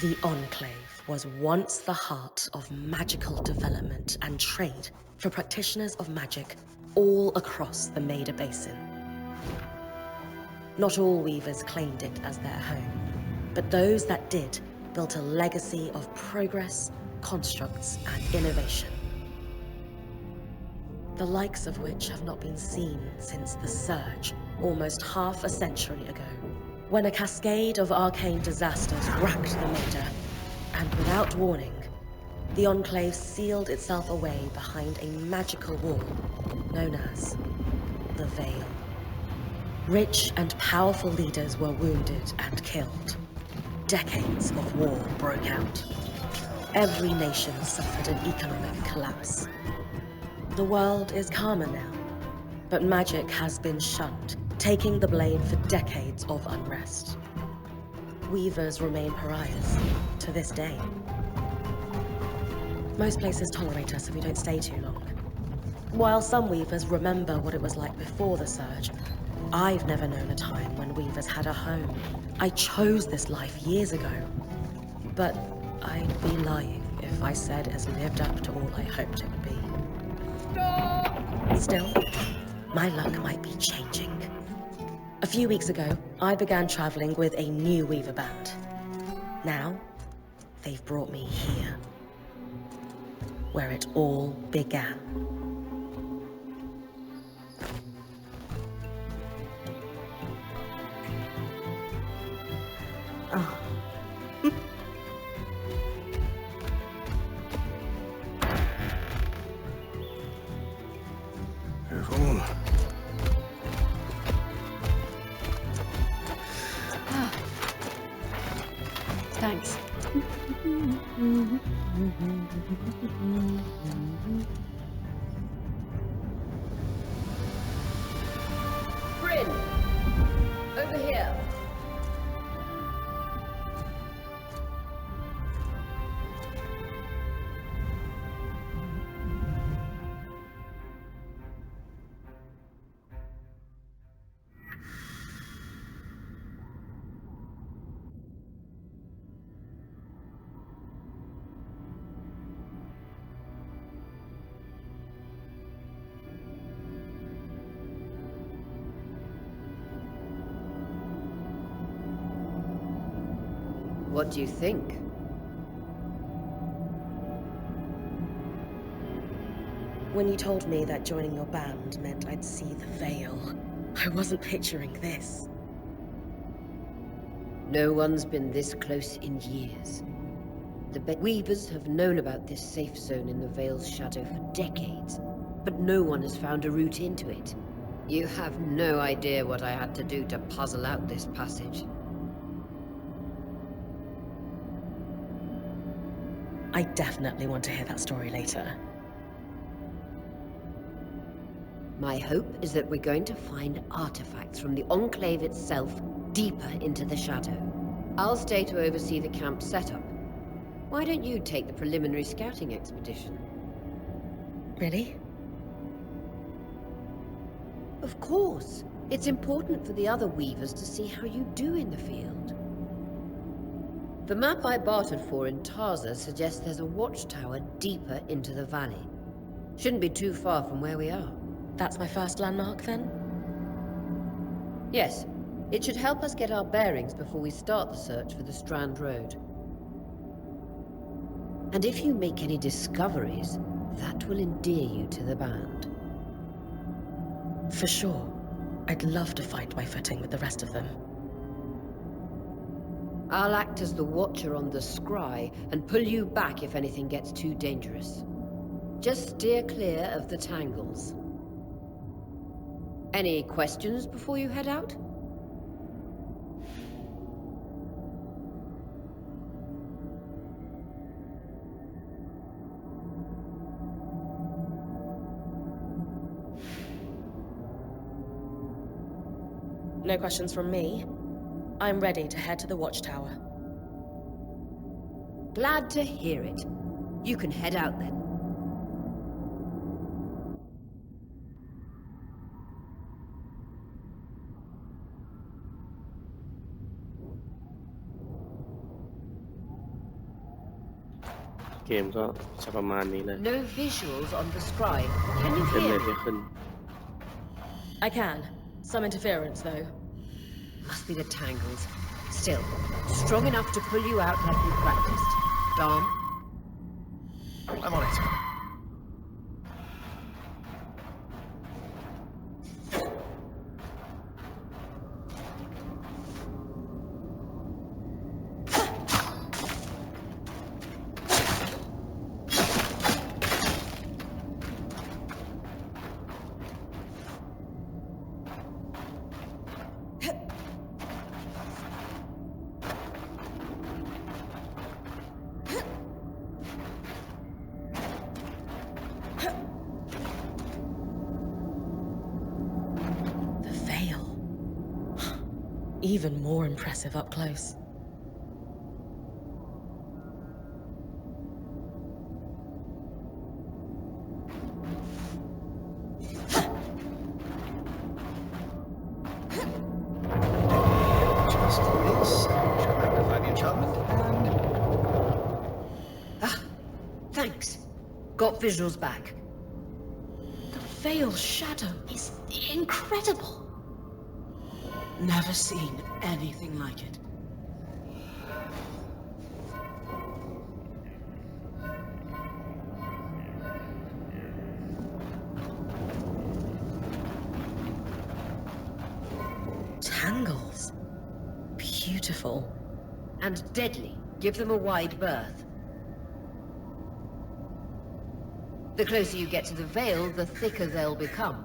The Enclave was once the heart of magical development and trade for practitioners of magic all across the Maida Basin. Not all weavers claimed it as their home, but those that did built a legacy of progress, constructs, and innovation, the likes of which have not been seen since the Surge almost half a century ago, when a cascade of arcane disasters racked the Maida, and without warning, the Enclave sealed itself away behind a magical wall known as the Veil. Rich and powerful leaders were wounded and killed. Decades of war broke out. Every nation suffered an economic collapse. The world is calmer now, but magic has been shunned, taking the blame for decades of unrest. Weavers remain pariahs to this day. Most places tolerate us if we don't stay too long. While some weavers remember what it was like before the Surge, I've never known a time when weavers had a home. I chose this life years ago. But I'd be lying if I said it has lived up to all I hoped it would be. Stop! Still, my luck might be changing. A few weeks ago, I began traveling with a new weaver band. Now, they've brought me here, where it all began. Oh. Careful. Thanks. Bryn! Over here. What do you think? When you told me that joining your band meant I'd see the Veil, I wasn't picturing this. No one's been this close in years. The Weavers have known about this safe zone in the Veil's shadow for decades, but no one has found a route into it. You have no idea what I had to do to puzzle out this passage. I definitely want to hear that story later. My hope is that we're going to find artifacts from the Enclave itself deeper into the shadow. I'll stay to oversee the camp setup. Why don't you take the preliminary scouting expedition? Really? Of course. It's important for the other Weavers to see how you do in the field. The map I bartered for in Tarza suggests there's a watchtower deeper into the valley. Shouldn't be too far from where we are. That's my first landmark, then? Yes. It should help us get our bearings before we start the search for the Strand Road. And if you make any discoveries, that will endear you to the band. For sure. I'd love to find my footing with the rest of them. I'll act as the watcher on the scry and pull you back if anything gets too dangerous. Just steer clear of the tangles. Any questions before you head out? No questions from me. I'm ready to head to the watchtower. Glad to hear it. You can head out then. เกมก็จะประมาณนี้เลย No visuals on the scribe. Can you เฟรม hear เรท me? ไม่ขึ้น I can. Some interference, though. Must be the tangles. Still, strong enough to pull you out like you practiced. Dom? I'm on it. The veil. Even more impressive up close. Just this. Magnify the enchantment and Thanks. Got visuals back. The veil's shadow is incredible. Never seen anything like it. Tangles. Beautiful. And deadly. Give them a wide berth. The closer you get to the veil, the thicker they'll become.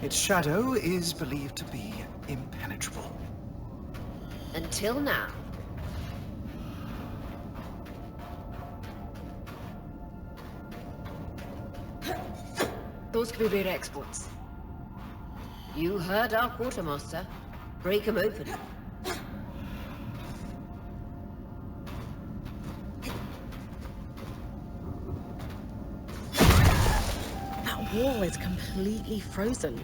its shadow is believed to be impenetrable. Until now. Those could be rare exports. You heard our quartermaster. Break 'em open. That wall is completely frozen.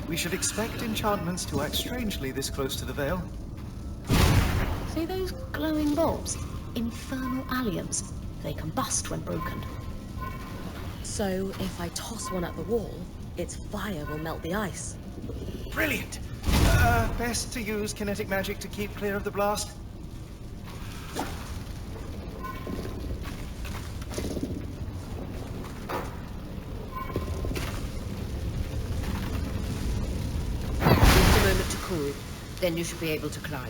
We should expect enchantments to act strangely this close to the veil. See those glowing bulbs? Infernal alliums. They combust when broken. So, if I toss one at the wall, its fire will melt the ice. Brilliant! Best to use kinetic magic to keep clear of the blast. Just a moment to cool. Then you should be able to climb.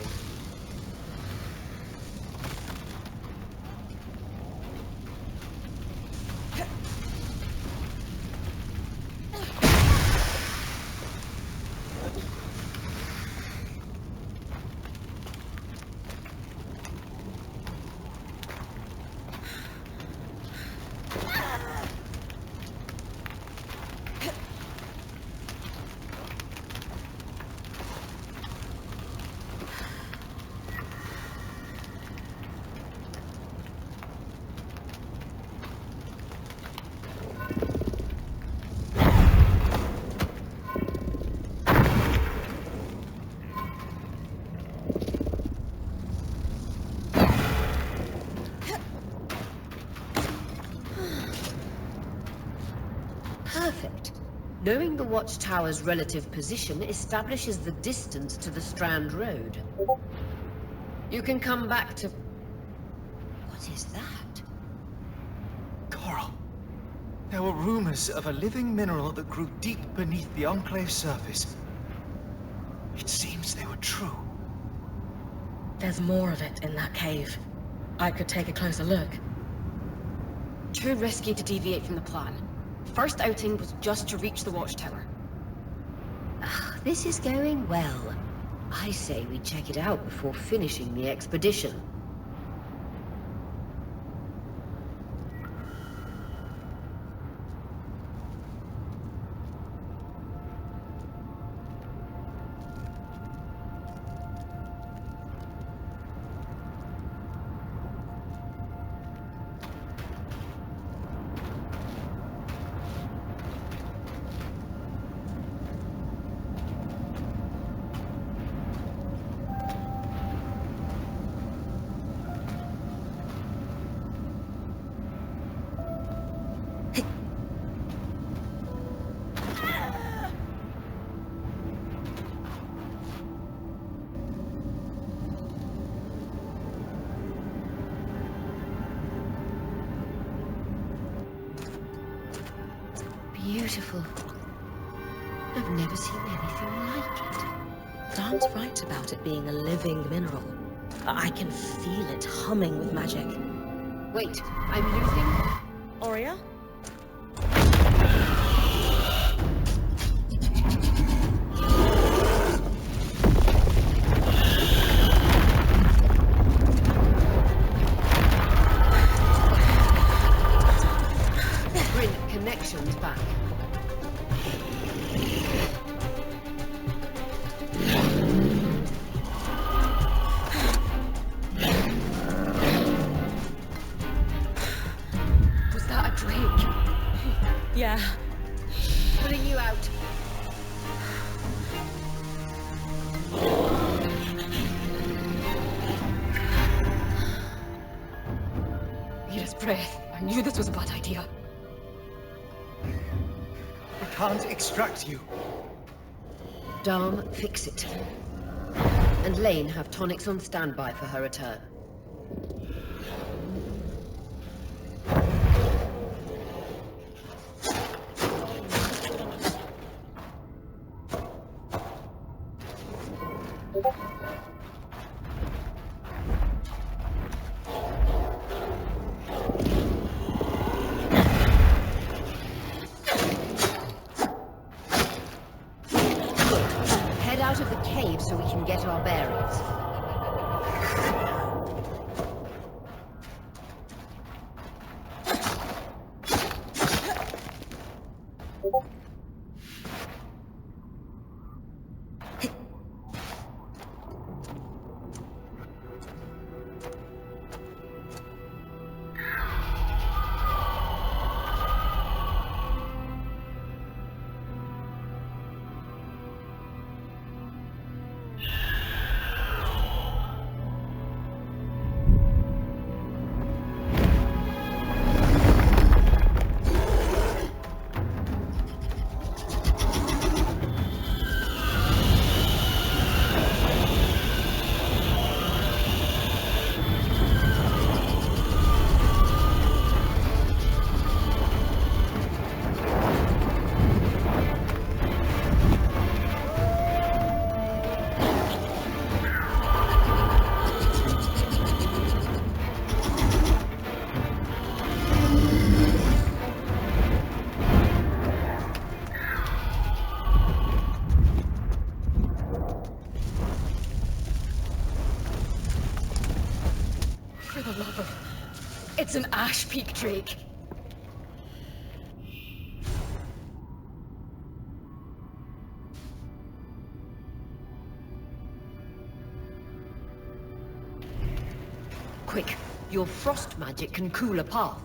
Perfect. Knowing the watchtower's relative position establishes the distance to the Strand Road. You can come back to... What is that? Coral. There were rumors of a living mineral that grew deep beneath the Enclave's surface. It seems they were true. There's more of it in that cave. I could take a closer look. Too risky to deviate from the plan. First outing was just to reach the watchtower. This is going well. I say we check it out before finishing the expedition. Beautiful. I've never seen anything like it. Dan's right about it being a living mineral. I can feel it humming with magic. Wait, I'm losing... Aurea? Bring connections back. Was that a drake? Yeah. Pulling you out. Yes, breath. I knew this was a bad idea. We can't extract you. Dom, fix it. And Lane have tonics on standby for her return. Head out of the cave so we can get our bearings. For the love of... It's an Ash Peak drake. Quick, your frost magic can cool a path.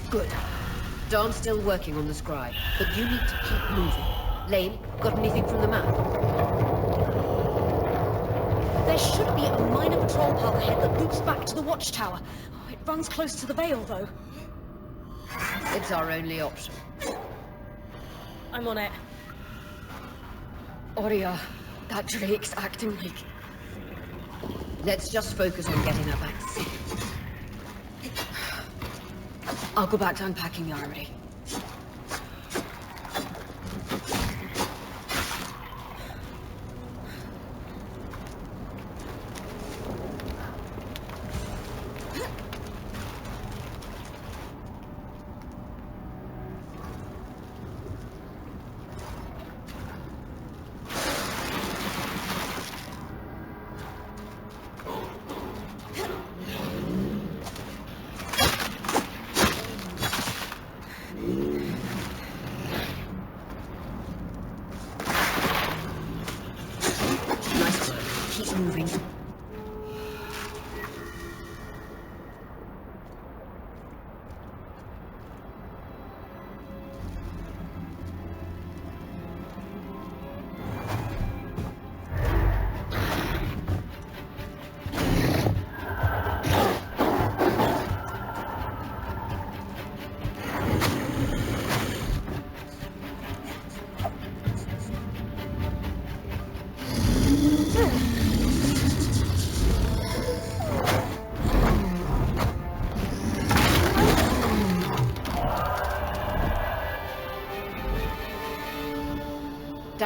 Good. Don's still working on the scribe, but you need to keep moving. Lane, got anything from the map? There should be a minor patrol path ahead that loops back to the watchtower. It runs close to the Vale, though. It's our only option. I'm on it. Aurea, that drake's acting like... Let's just focus on getting her back safe. I'll go back to unpacking the armory. Moving.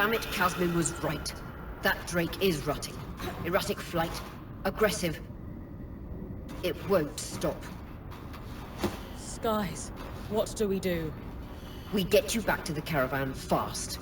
Damn it, Casmin was right. That Drake is rotting. Erratic flight. Aggressive. It won't stop. Skies, what do we do? We get you back to the caravan fast.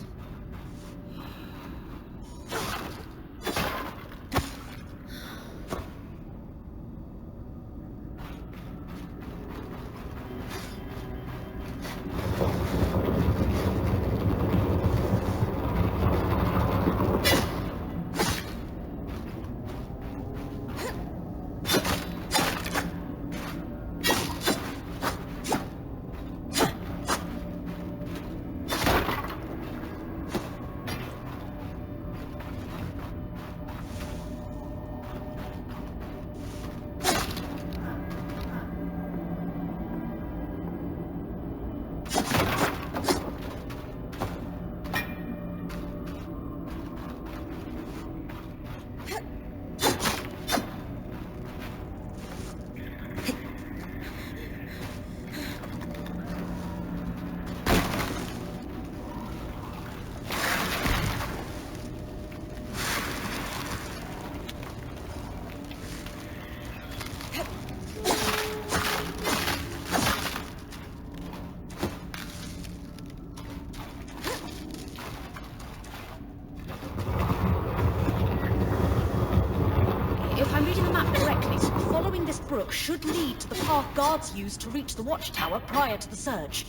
Brook should lead to the path guards used to reach the watchtower prior to the surge.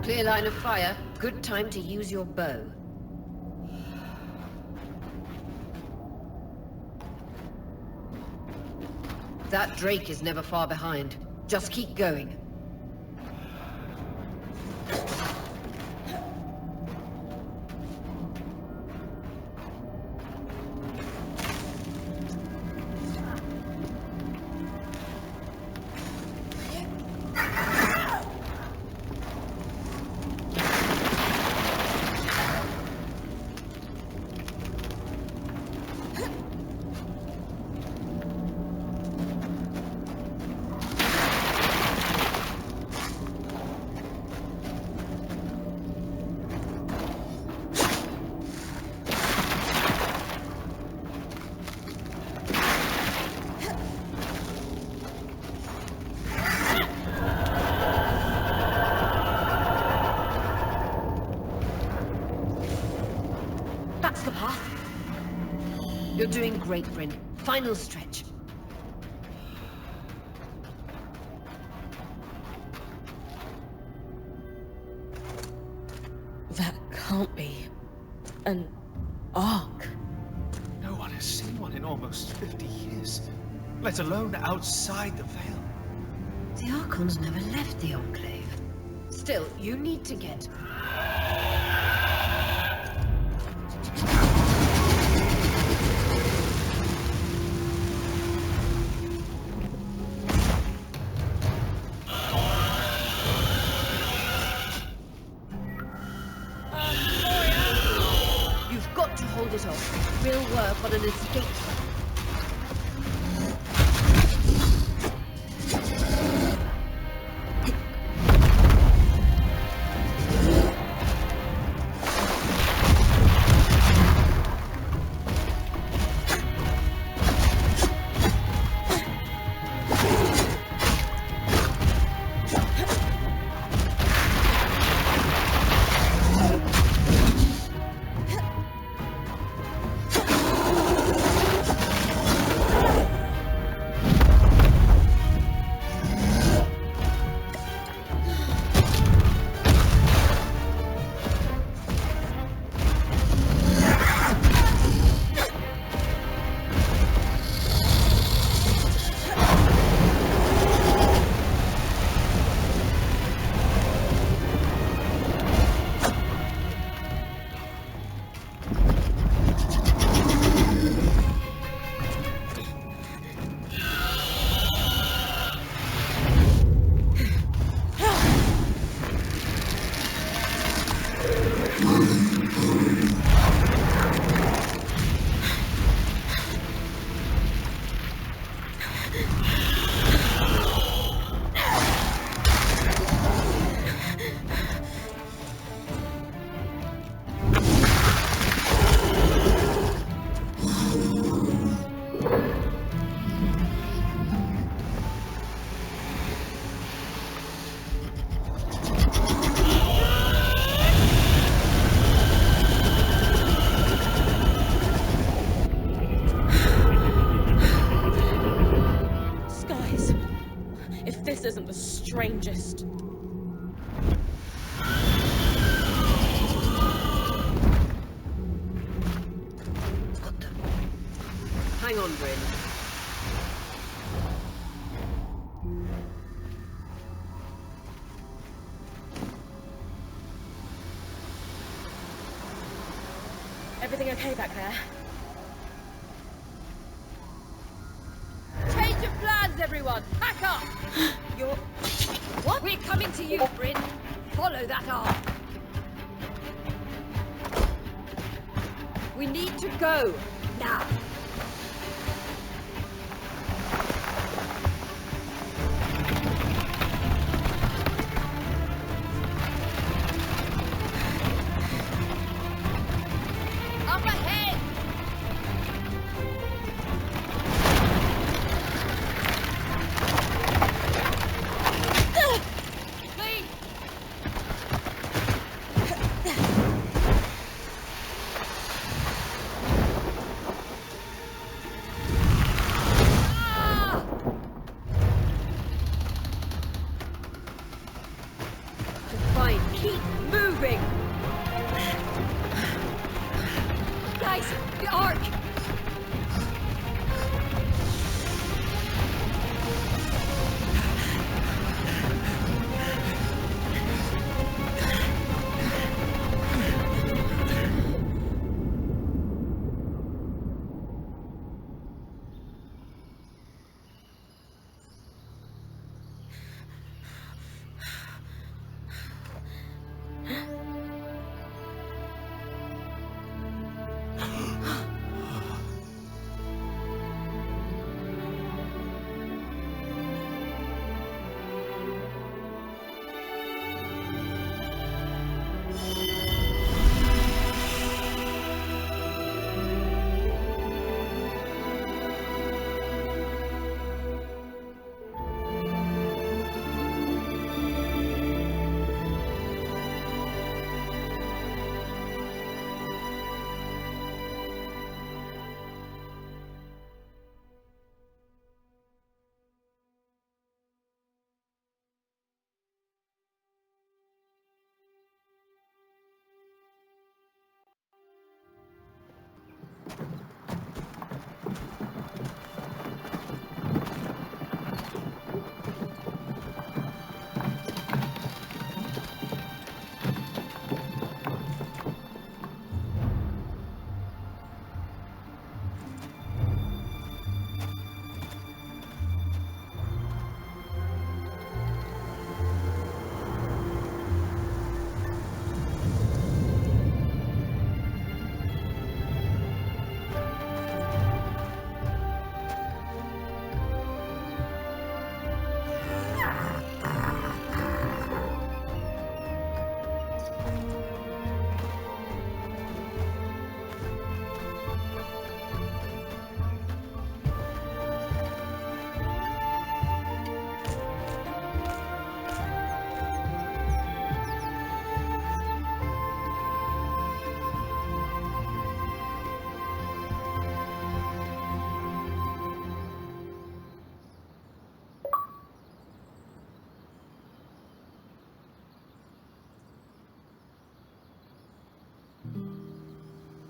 Clear line of fire. Good time to use your bow. That Drake is never far behind. Just keep going. That's the path. You're doing great, friend. Final stretch. That can't be an ark. No one has seen one in almost 50 years, let alone outside the Vale. The Archons never left the Enclave. Still, you need to get... You've got to hold it off. We'll work on an escape plan. strangest. What the? Hang on, Bryn. Everything okay back there? Change of plans, everyone! Pack up! You're... What? We're coming to you, Bryn. Follow that arm. We need to go. Now. Up ahead! Please! Ah! Fine, keep moving! Guys, the arc!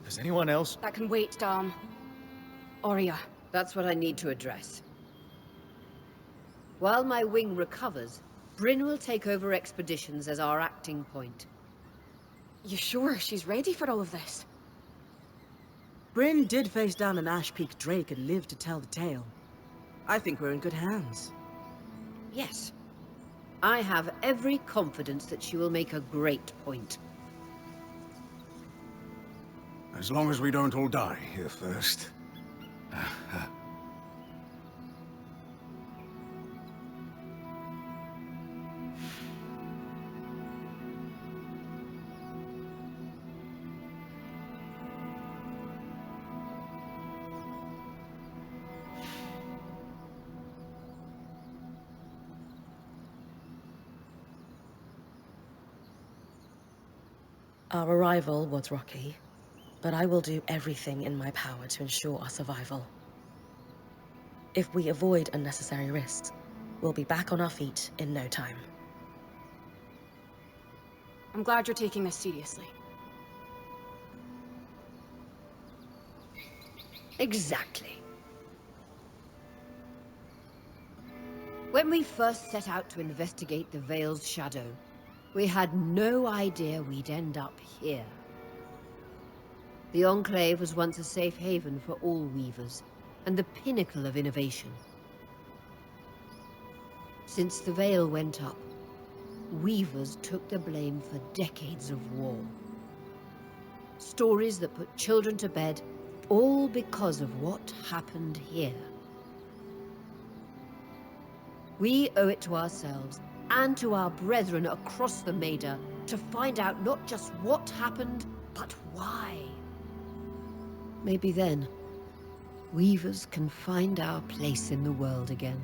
Does anyone else? That can wait, Dom. Aurea. That's what I need to address. While my wing recovers, Bryn will take over expeditions as our acting point. You sure she's ready for all of this? Bryn did face down an Ash Peak Drake and lived to tell the tale. I think we're in good hands. Yes. I have every confidence that she will make a great point. As long as we don't all die here first. Our arrival was rocky, but I will do everything in my power to ensure our survival. If we avoid unnecessary risks, We'll be back on our feet in no time. I'm glad you're taking this seriously. Exactly. When we first set out to investigate the Veil's shadow, we had no idea we'd end up here. The Enclave was once a safe haven for all weavers, and the pinnacle of innovation. Since the Veil went up, weavers took the blame for decades of war. Stories that put children to bed, all because of what happened here. We owe it to ourselves and to our brethren across the Maida to find out not just what happened, but why. Maybe then, weavers can find our place in the world again.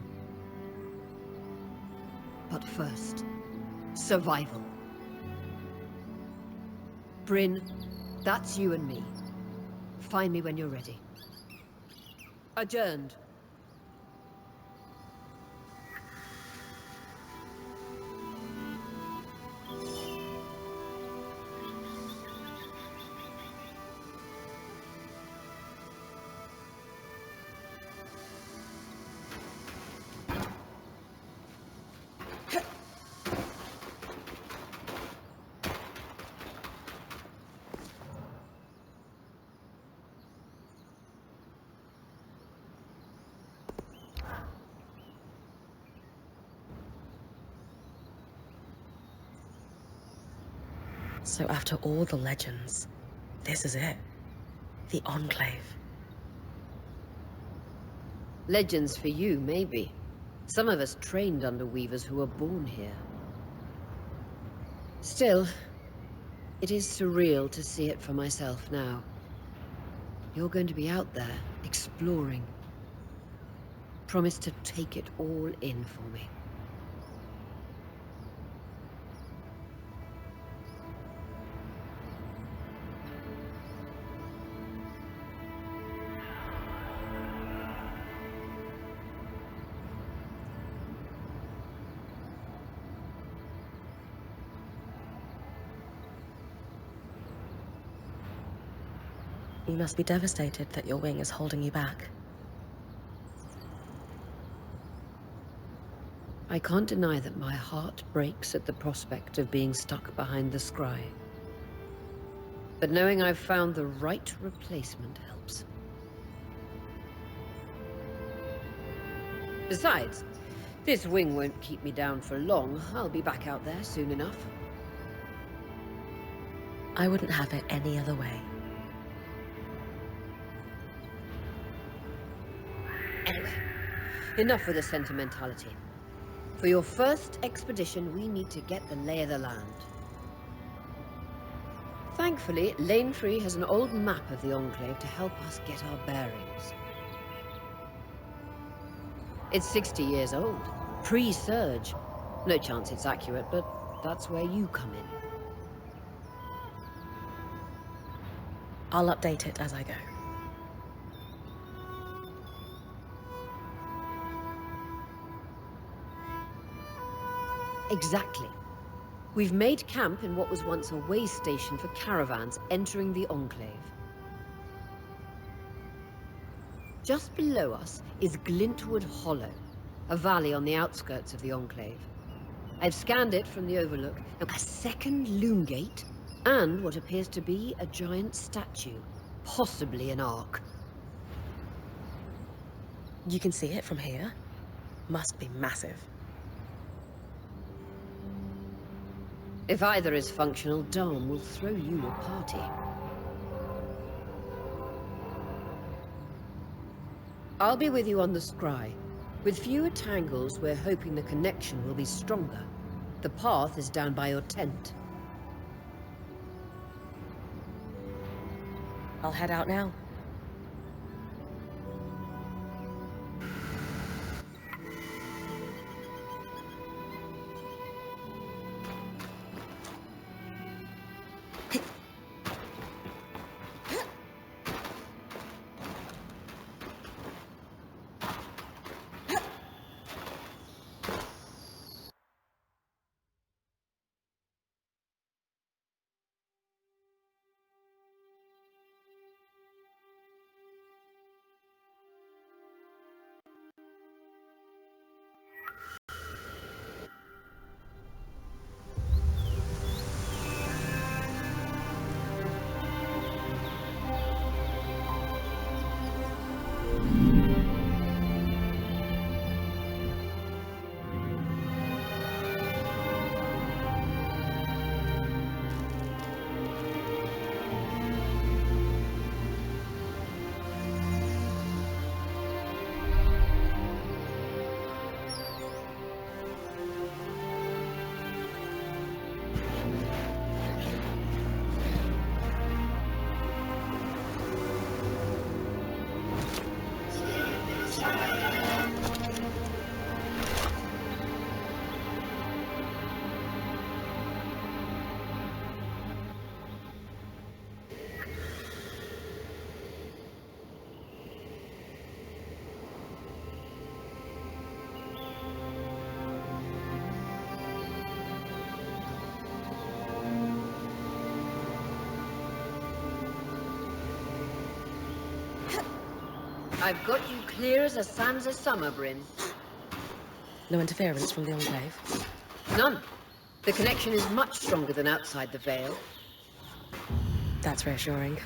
But first, survival. Bryn, that's you and me. Find me when you're ready. Adjourned. So after all the legends, this is it. The Enclave. Legends for you, maybe. Some of us trained under weavers who were born here. Still, it is surreal to see it for myself now. You're going to be out there, exploring. Promise to take it all in for me. You must be devastated that your wing is holding you back. I can't deny that my heart breaks at the prospect of being stuck behind the scry. But knowing I've found the right replacement helps. Besides, this wing won't keep me down for long. I'll be back out there soon enough. I wouldn't have it any other way. Anyway, enough with the sentimentality. For your first expedition, we need to get the lay of the land. Thankfully, Lane Free has an old map of the Enclave to help us get our bearings. It's 60 years old, pre-Surge. No chance it's accurate, but that's where you come in. I'll update it as I go. Exactly. We've made camp in what was once a way station for caravans entering the Enclave. Just below us is Glintwood Hollow, a valley on the outskirts of the Enclave. I've scanned it from the overlook. A second loom gate, and what appears to be a giant statue, possibly an ark. You can see it from here? Must be massive. If either is functional, Dom will throw you a party. I'll be with you on the scry. With fewer tangles, we're hoping the connection will be stronger. The path is down by your tent. I'll head out now. I've got you clear as a sands of summer, Bryn. No interference from the Enclave? None. The connection is much stronger than outside the Vale. That's reassuring.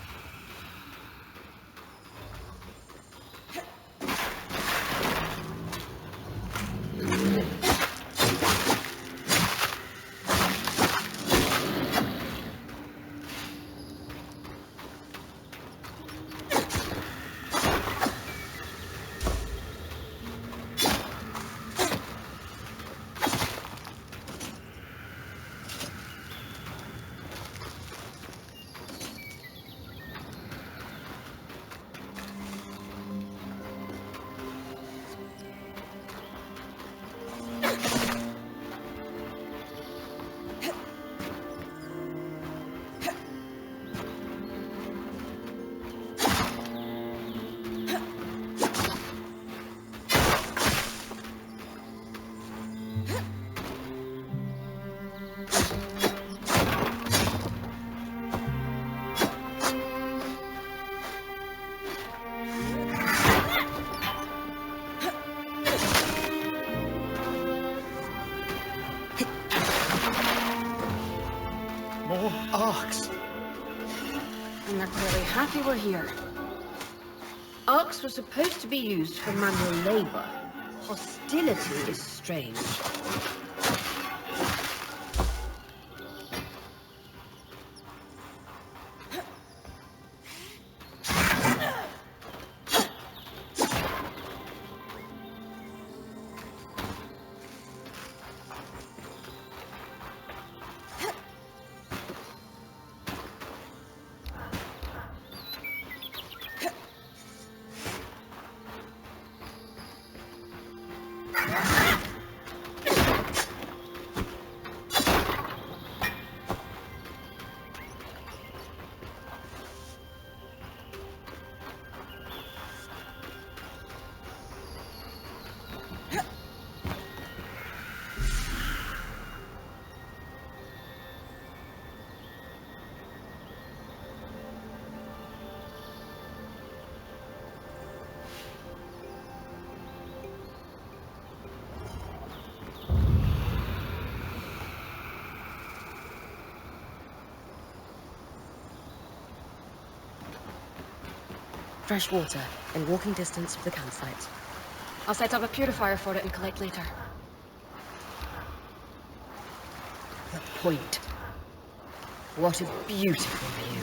More arcs! And they're clearly happy we're here. Arcs were supposed to be used for manual labor. Hostility is strange. Fresh water in walking distance of the campsite. I'll set up a purifier for it and collect later. The point. What a beautiful view.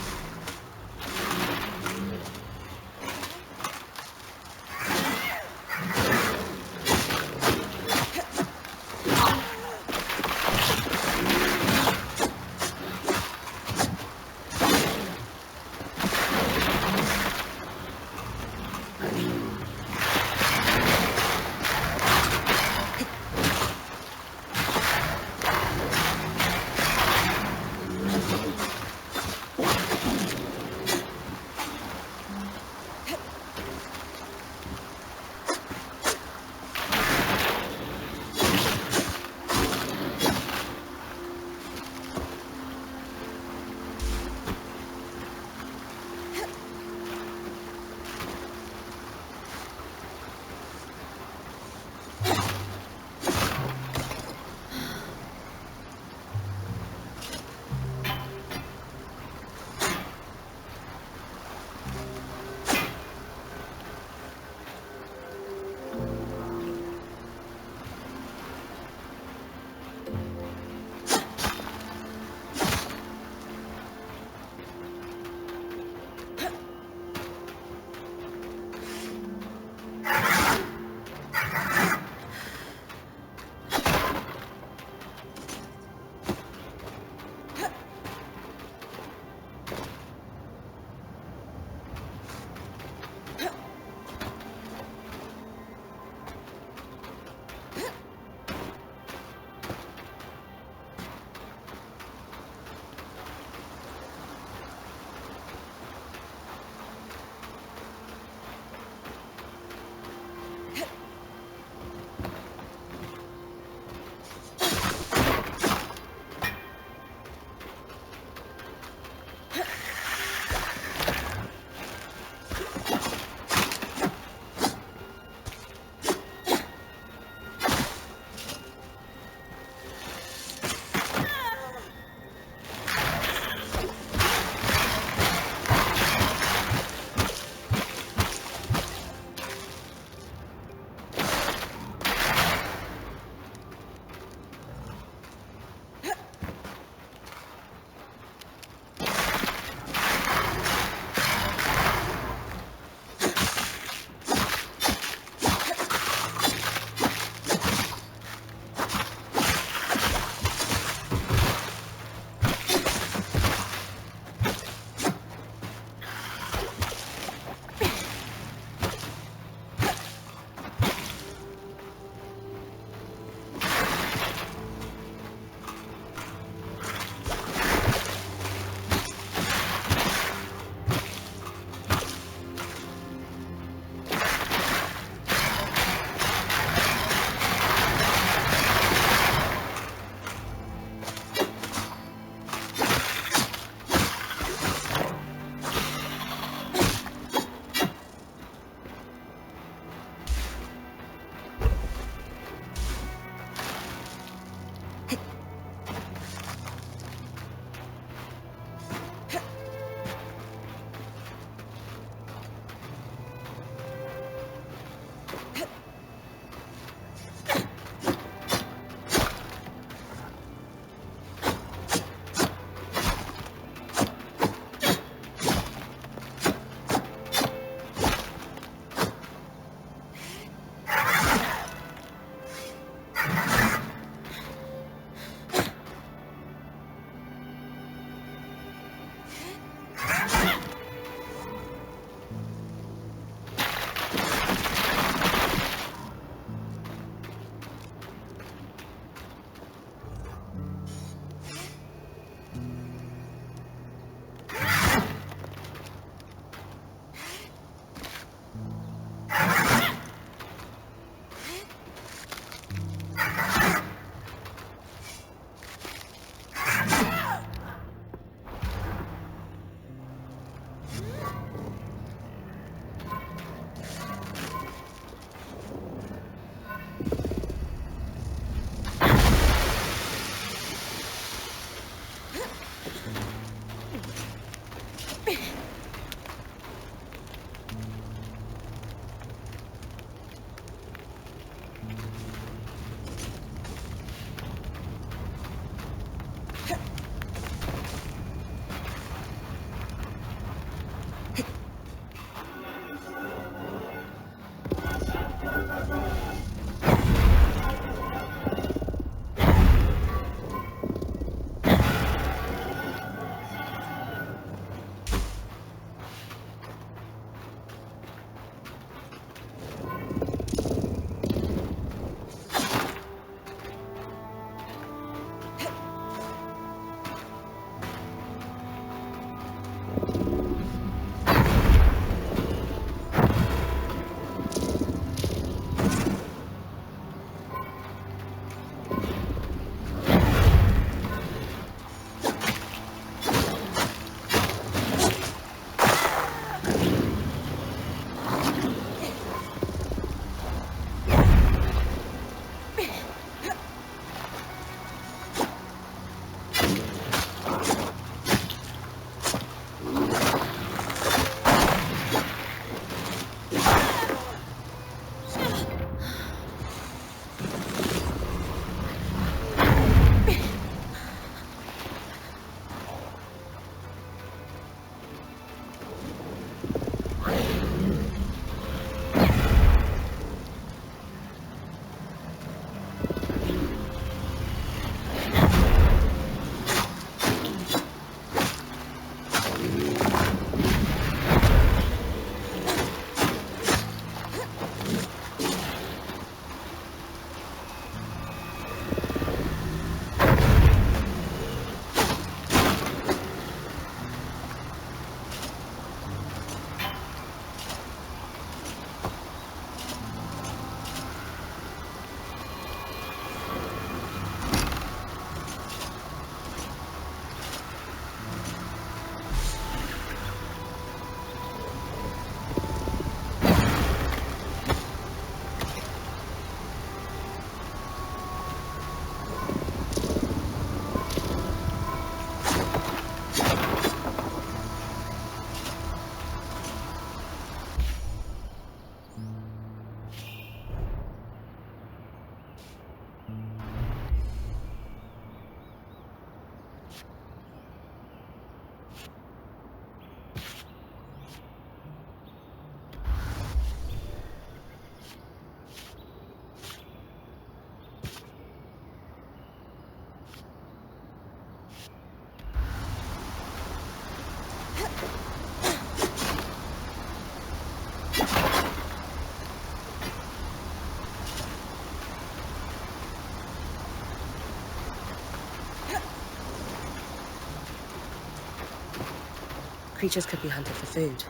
Creatures could be hunted for food.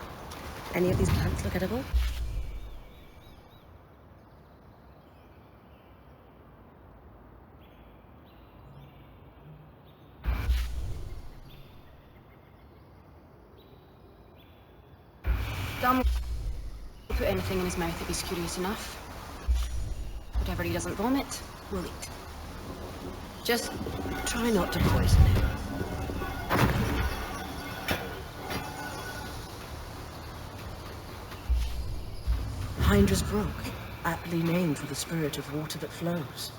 Any of these plants look edible? Dom will put anything in his mouth if he's curious enough. Whatever he doesn't vomit, we'll eat. Just try not to poison him. Hydra's Brook, aptly named for the spirit of water that flows.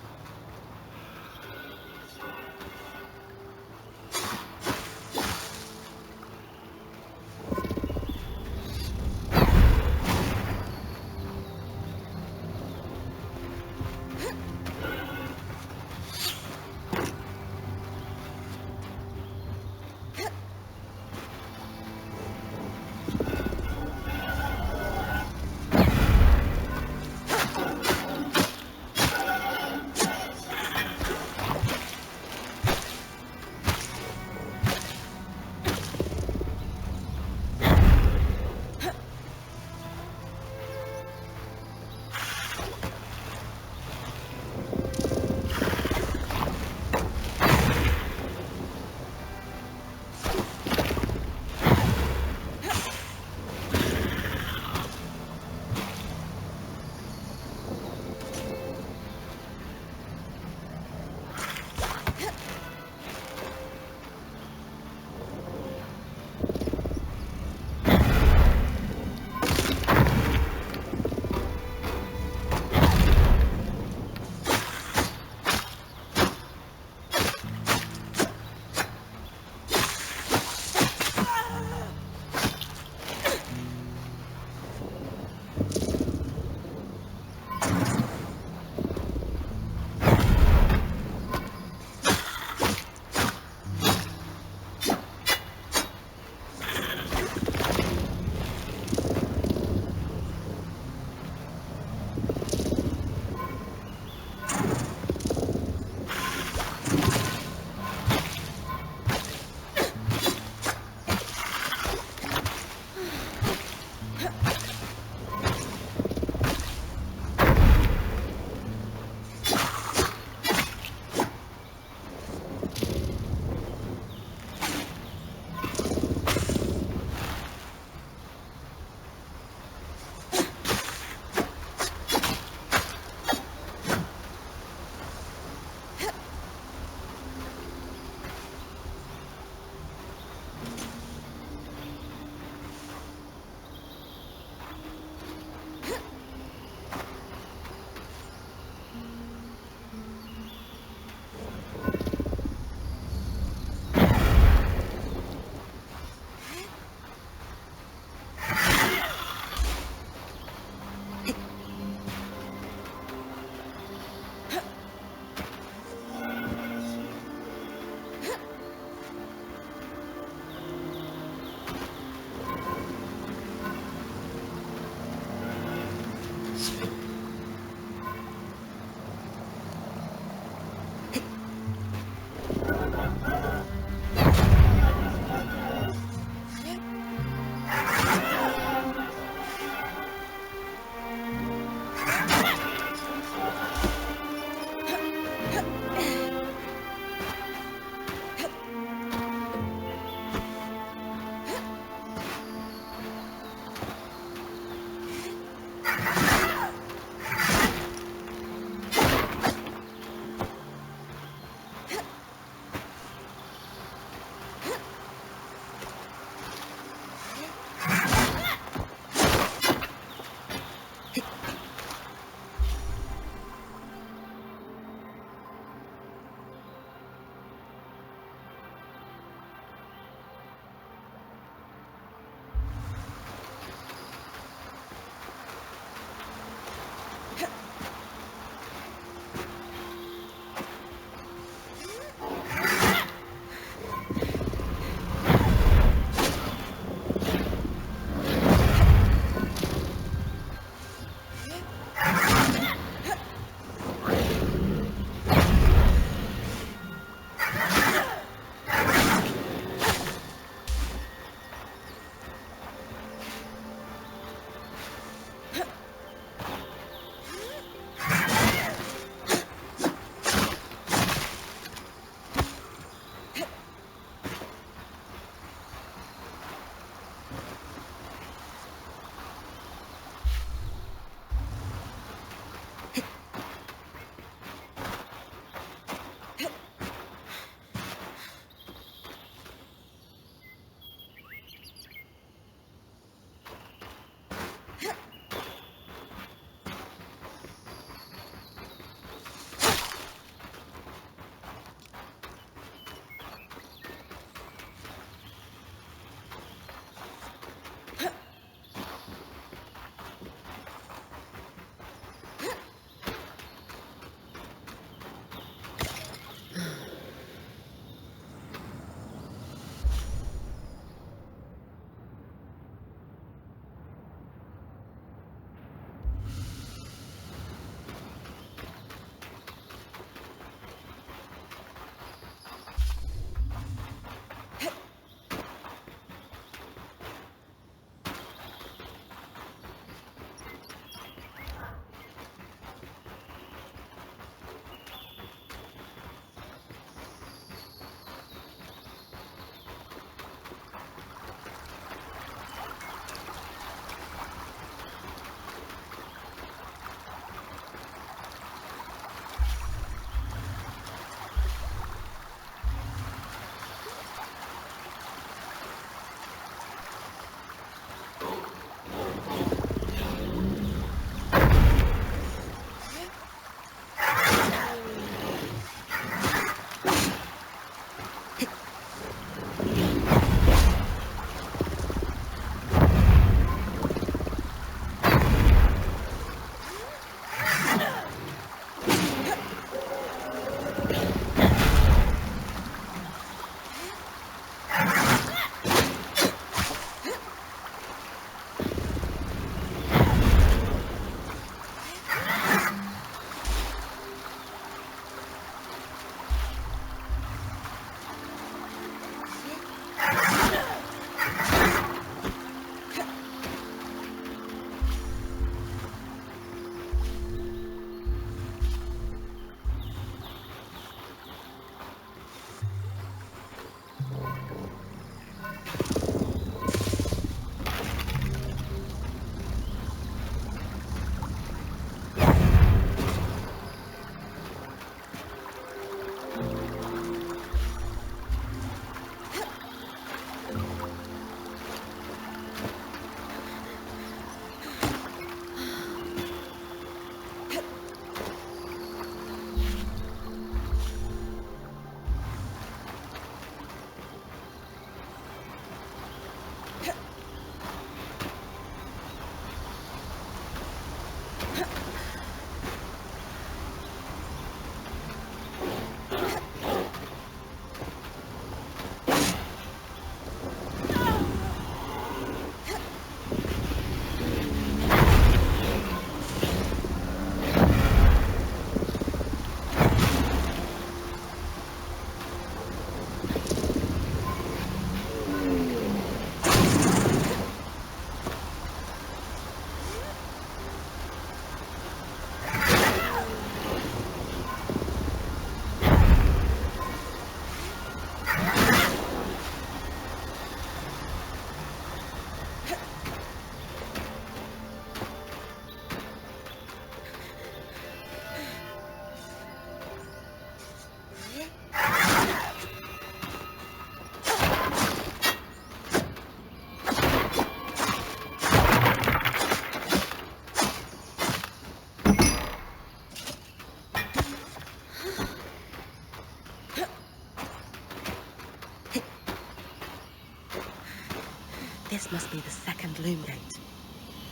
must be the second loom gate.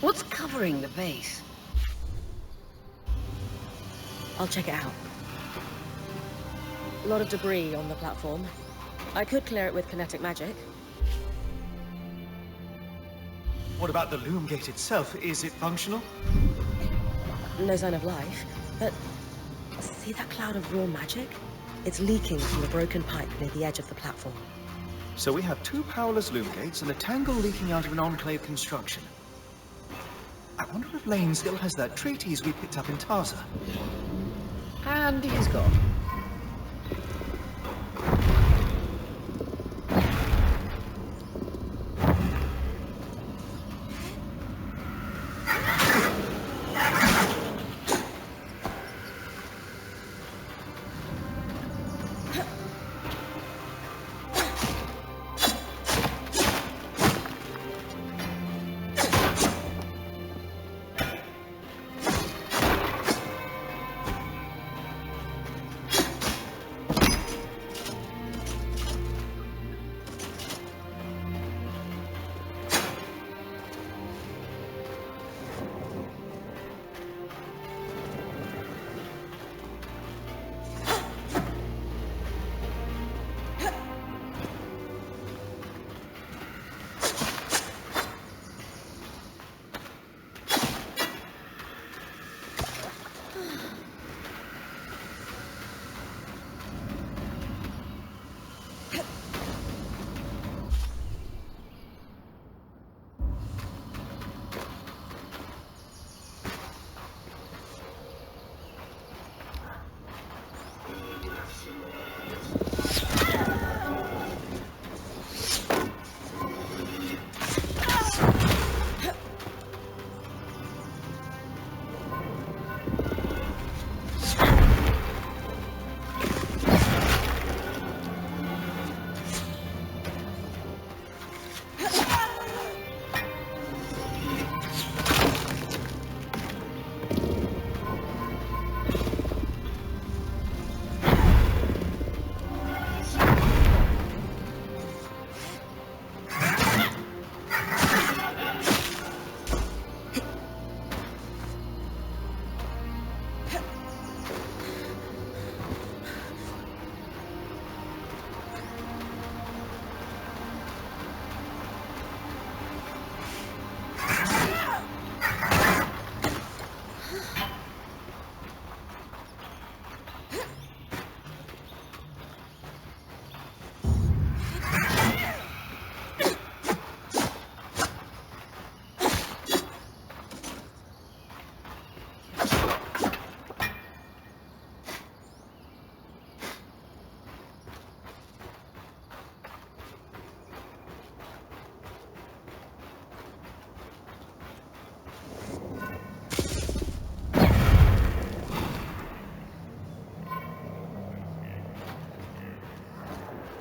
What's covering the base? I'll check it out. A lot of debris on the platform. I could clear it with kinetic magic. What about the loom gate itself? Is it functional? No sign of life, but see that cloud of raw magic? It's leaking from the broken pipe near the edge of the platform. So we have two powerless loom gates and a tangle leaking out of an enclave construction. I wonder if Lane still has that treatise we picked up in Taza. And he's gone.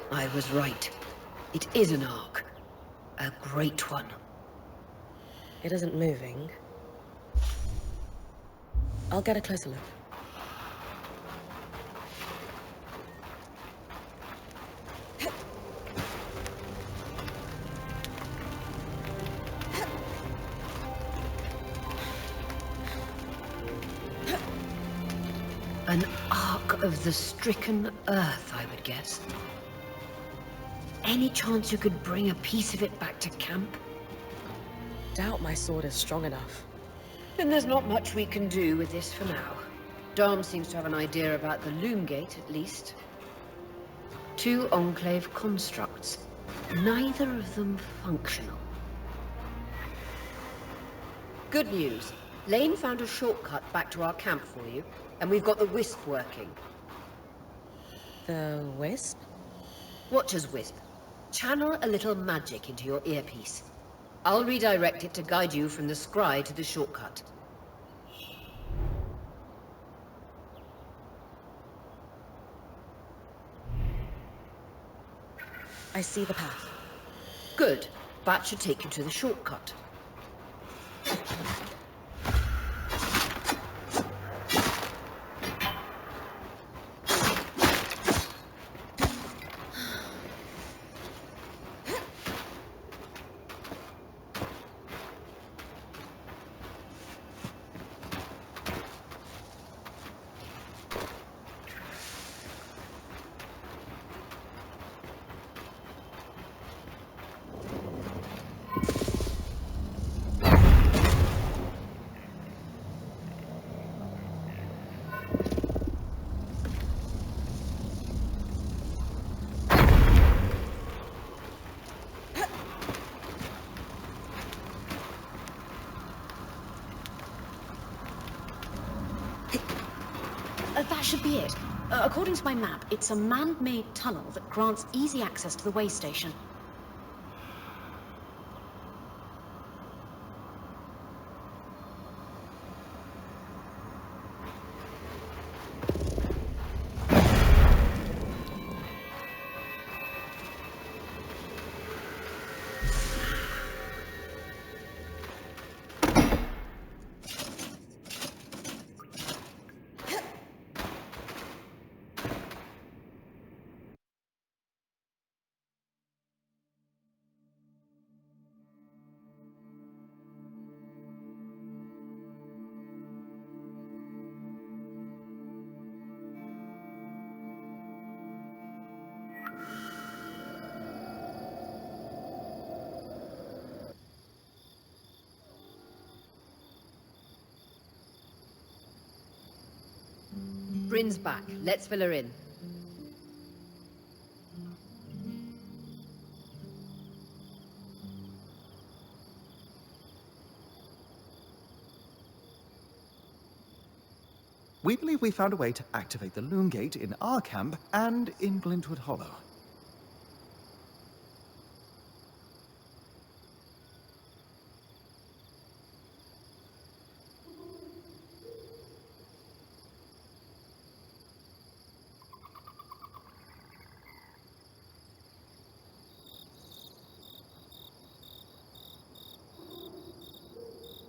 I was right. It is an arc. A great one. It isn't moving. I'll get a closer look. An arc of the stricken earth, I would guess. Any chance you could bring a piece of it back to camp? Doubt my sword is strong enough. Then there's not much we can do with this for now. Dom seems to have an idea about the loom gate, at least. Two enclave constructs, neither of them functional. Good news. Lane found a shortcut back to our camp for you, and we've got the wisp working. The wisp? Watch as wisp. Channel a little magic into your earpiece. I'll redirect it to guide you from the scry to the shortcut. I see the path. Good. That should take you to the shortcut. That should be it. According to my map, it's a man-made tunnel that grants easy access to the way station. Bryn's back. Let's fill her in. We believe we found a way to activate the Loom Gate in our camp and in Glintwood Hollow.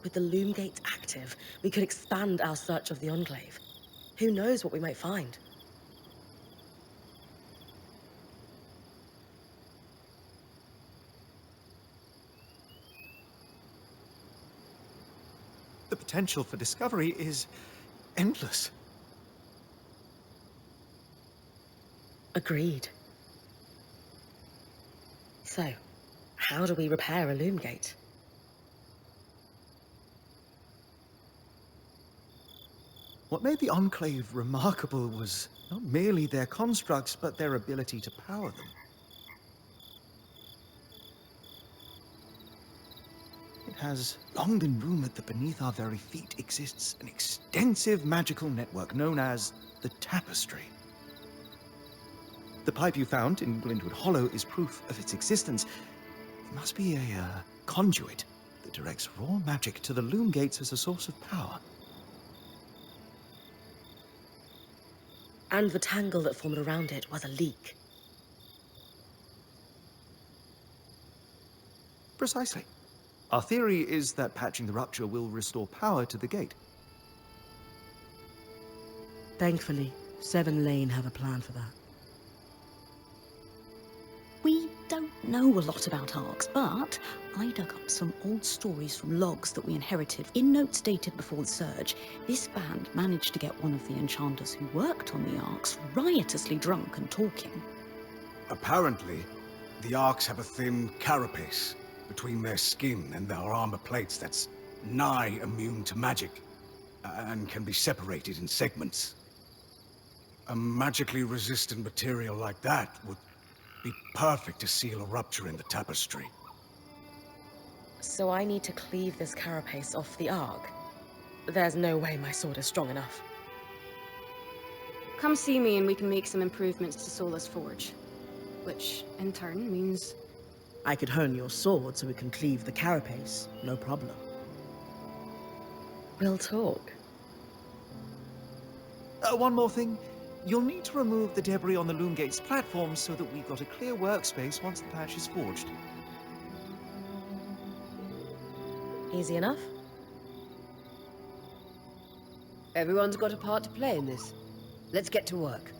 With the Loom Gate active, we could expand our search of the Enclave. Who knows what we might find? The potential for discovery is endless. Agreed. So, how do we repair a Loom Gate? What made the Enclave remarkable was not merely their constructs, but their ability to power them. It has long been rumored that beneath our very feet exists an extensive magical network known as the Tapestry. The pipe you found in Glintwood Hollow is proof of its existence. It must be a conduit that directs raw magic to the Loom Gates as a source of power. And the tangle that formed around it was a leak. Precisely. Our theory is that patching the rupture will restore power to the gate. Thankfully, Seven Lane have a plan for that. We don't know a lot about arcs, but I dug up some old stories from logs that we inherited. In notes dated before the Surge, this band managed to get one of the enchanters who worked on the arcs riotously drunk and talking. Apparently, the Arks have a thin carapace between their skin and their armor plates that's nigh immune to magic, and can be separated in segments. A magically resistant material like that would be perfect to seal a rupture in the tapestry. So I need to cleave this carapace off the Ark? There's no way my sword is strong enough. Come see me and we can make some improvements to Sola's forge. Which, in turn, means... I could hone your sword so we can cleave the carapace, no problem. We'll talk. One more thing. You'll need to remove the debris on the Loom Gate's platform so that we've got a clear workspace once the patch is forged. Easy enough? Everyone's got a part to play in this. Let's get to work.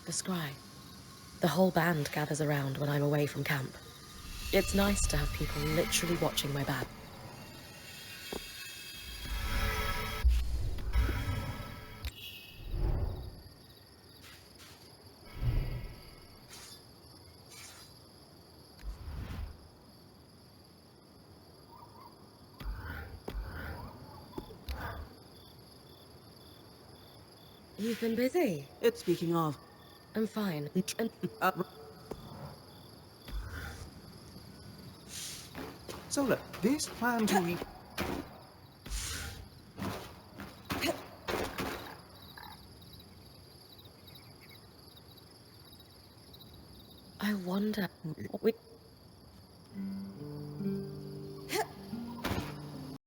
The scry. The whole band gathers around when I'm away from camp. It's nice to have people literally watching my back. You've been busy. It's speaking of. I'm fine. And So look, this plan to I wonder, we